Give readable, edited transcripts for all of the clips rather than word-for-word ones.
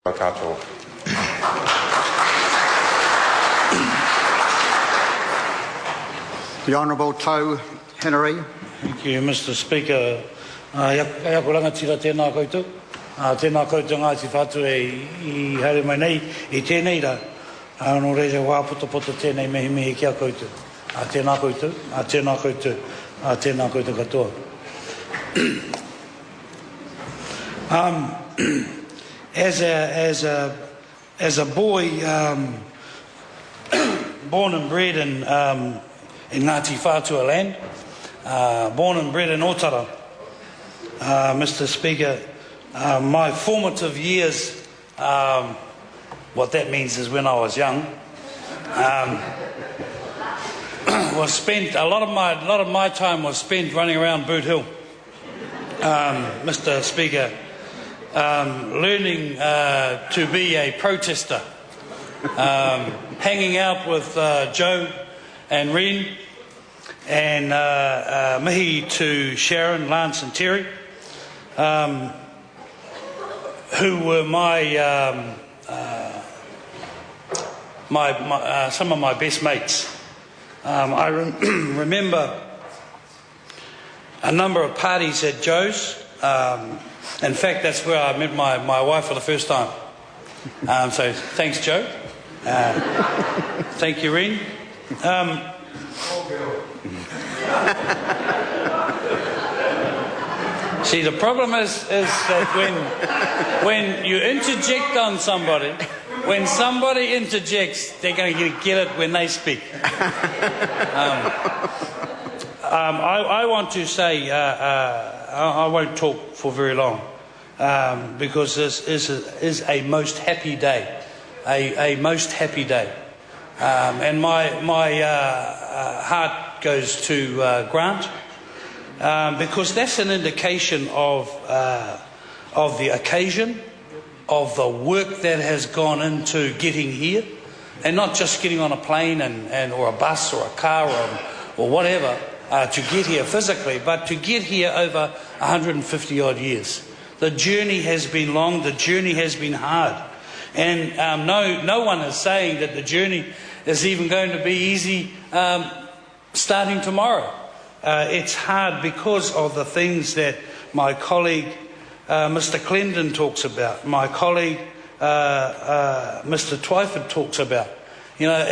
Tātou. The Honourable Tau Henry. Thank you, Mr. Speaker. Iakuranga tira tēnā koutou. Tēnā koutou Ngāti Whātua I haere mai nei, I tēnei rā. Anō reira wāputa tēnei mehi kia koutou. Tēnā koutou, tēnā koutou, tēnā koutou katoa. As a boy, born and bred in Ngāti Whātua land, born and bred in Otara, Mr. Speaker, my formative years, what that means is when I was young, was spent, a lot of my time was spent running around Boot Hill, Mr. Speaker, learning to be a protester, hanging out with Joe and Reen, and mihi to Sharon, Lance and Terry, who were some of my best mates. I remember a number of parties at Joe's. In fact, that's where I met my wife for the first time. So thanks, Joe. Thank you, Reen. See, the problem is that when you interject on somebody, when somebody interjects, they're going to get it when they speak. I want to say, I won't talk for very long, because this is a most happy day, a most happy day. And my heart goes to Grant, because that's an indication of the occasion, of the work that has gone into getting here, and not just getting on a plane or a bus or a car or whatever to get here physically, but to get here over 150 odd years. The journey has been long, the journey has been hard, and no one is saying that the journey is even going to be easy starting tomorrow. It's hard because of the things that my colleague Mr. Clendon talks about, my colleague Mr. Twyford talks about. You know,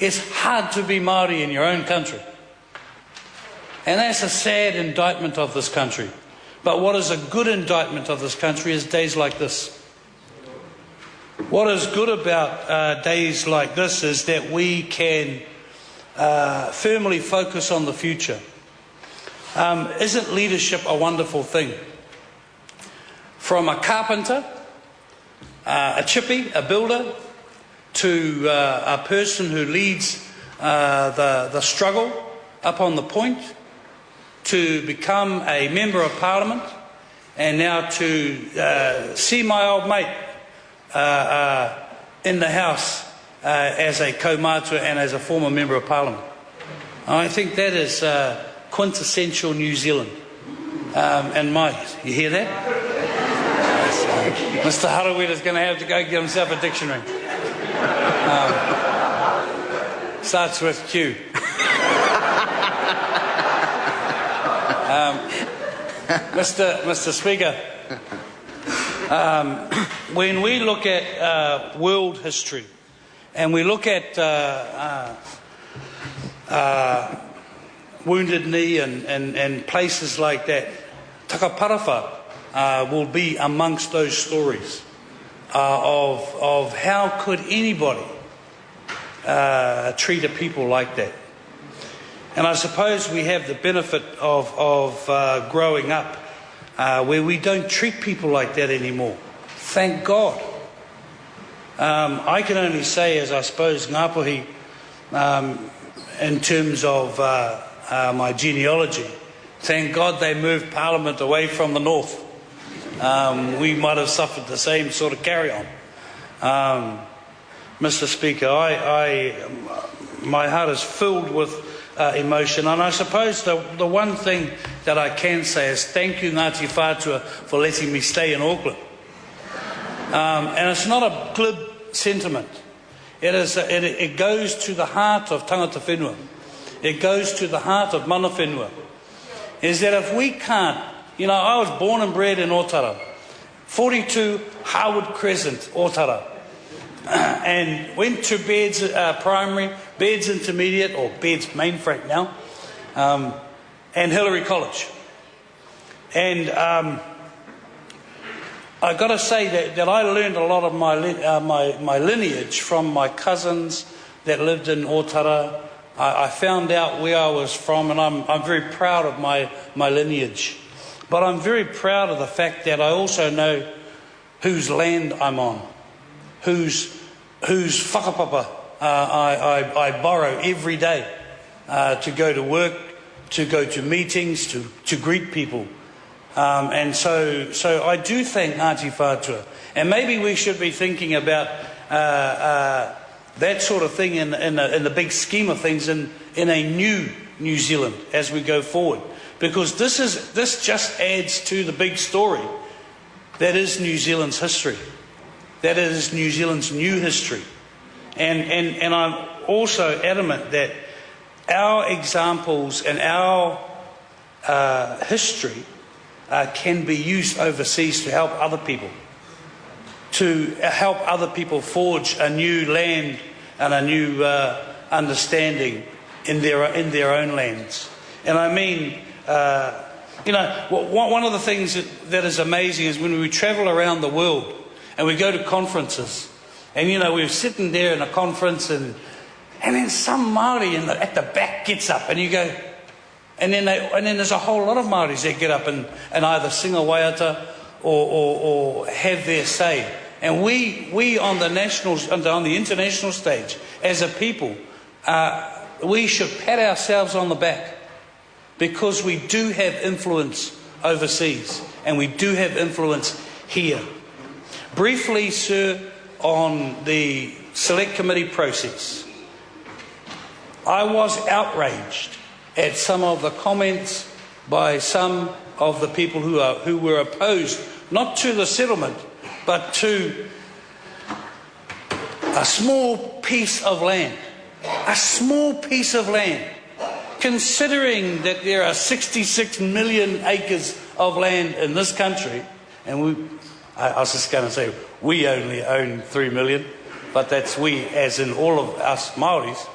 it's hard to be Māori in your own country, and that's a sad indictment of this country. But what is a good indictment of this country is days like this. What is good about days like this is that we can firmly focus on the future. Isn't leadership a wonderful thing? From a carpenter, a chippy, a builder, to a person who leads the struggle up on the point, to become a member of Parliament, and now to see my old mate in the House as a kaumātua and as a former member of Parliament. I think that is quintessential New Zealand. And you hear that? Mr. Harawira's going to have to go get himself a dictionary. Starts with Q. Mr. Speaker, when we look at world history and we look at Wounded Knee and places like that, Takaparafa will be amongst those stories of how could anybody treat a people like that. And I suppose we have the benefit of growing up where we don't treat people like that anymore. Thank God. I can only say, as I suppose Ngāpuhi, in terms of my genealogy, thank God they moved Parliament away from the north. We might have suffered the same sort of carry-on. Mr. Speaker, my heart is filled with emotion, and I suppose the one thing that I can say is thank you, Ngāti Whātua, for letting me stay in Auckland. And it's not a glib sentiment. It goes to the heart of tangata whenua. It goes to the heart of mana whenua. Is that if we can't, I was born and bred in Otara, 42 Harwood Crescent, Otara, and went to Beds Primary, Beds Intermediate, or Beds Mainframe now, and Hillary College. And I got to say that I learned a lot of my lineage from my cousins that lived in Otara. I found out where I was from, and I'm very proud of my lineage. But I'm very proud of the fact that I also know whose land I'm on, whose whakapapa I borrow every day to go to work, to go to meetings, to greet people. And so I do thank Ngāti Whātua. And maybe we should be thinking about that sort of thing in the big scheme of things in a new New Zealand as we go forward. Because this just adds to the big story that is New Zealand's history. That is New Zealand's new history. And I'm also adamant that our examples and our history can be used overseas to help other people, forge a new land and a new understanding in their own lands. And I mean, one of the things that is amazing is when we travel around the world and we go to conferences, and we're sitting there in a conference, and then some Māori at the back gets up, and you go, and then there's a whole lot of Māoris that get up and either sing a waiata or have their say. And we on the international stage, as a people, we should pat ourselves on the back, because we do have influence overseas, and we do have influence here. Briefly, sir, on the select committee process, I was outraged at some of the comments by some of the people who were opposed, not to the settlement, but to a small piece of land. A small piece of land. Considering that there are 66 million acres of land in this country, and I was just going to say we only own 3 million, but that's we as in all of us Māoris.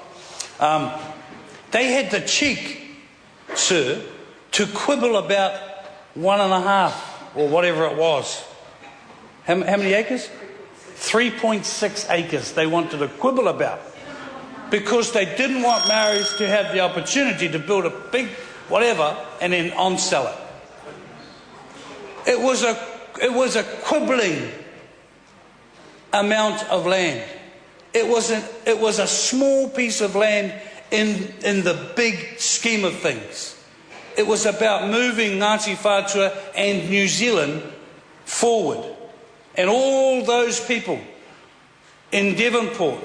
They had the cheek, sir, to quibble about 1.5 or whatever it was. How many acres? 3.6 acres they wanted to quibble about, because they didn't want Maoris to have the opportunity to build a big whatever and then on-sell it. It was a quibbling amount of land. It was a small piece of land in the big scheme of things. It was about moving Ngāti Whātua and New Zealand forward. And all those people in Devonport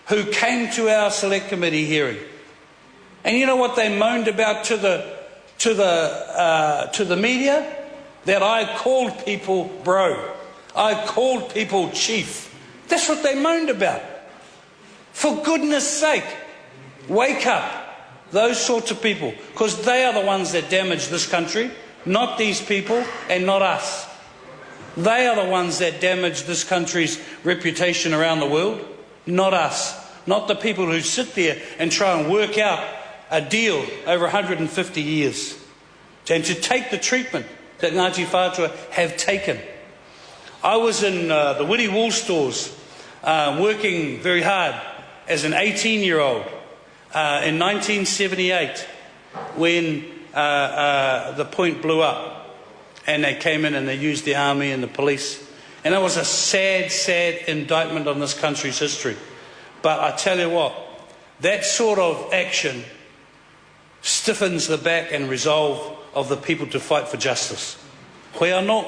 who came to our select committee hearing, and you know what they moaned about to the media? That I called people bro, I called people chief. That's what they moaned about. For goodness sake, wake up, those sorts of people, because they are the ones that damage this country, not these people and not us. They are the ones that damage this country's reputation around the world, not us. Not the people who sit there and try and work out a deal over 150 years. And to take the treatment that Ngāti Whātua have taken. I was in the Witty Wool stores working very hard as an 18-year-old in 1978 when the point blew up. And they came in and they used the army and the police. And it was a sad, sad indictment on this country's history. But I tell you what, that sort of action stiffens the back and resolve of the people to fight for justice. Koe anō,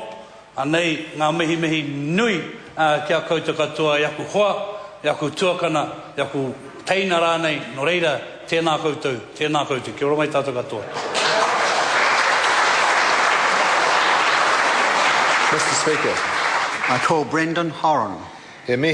anei ngā mihi nui kia koutou katoa yaku hoa, yaku tuakana, yaku teina rānei, no reira, tēnā koutou, kia ora mai tātou katoa. Mr. Speaker. I call Brendan Horan. He mihi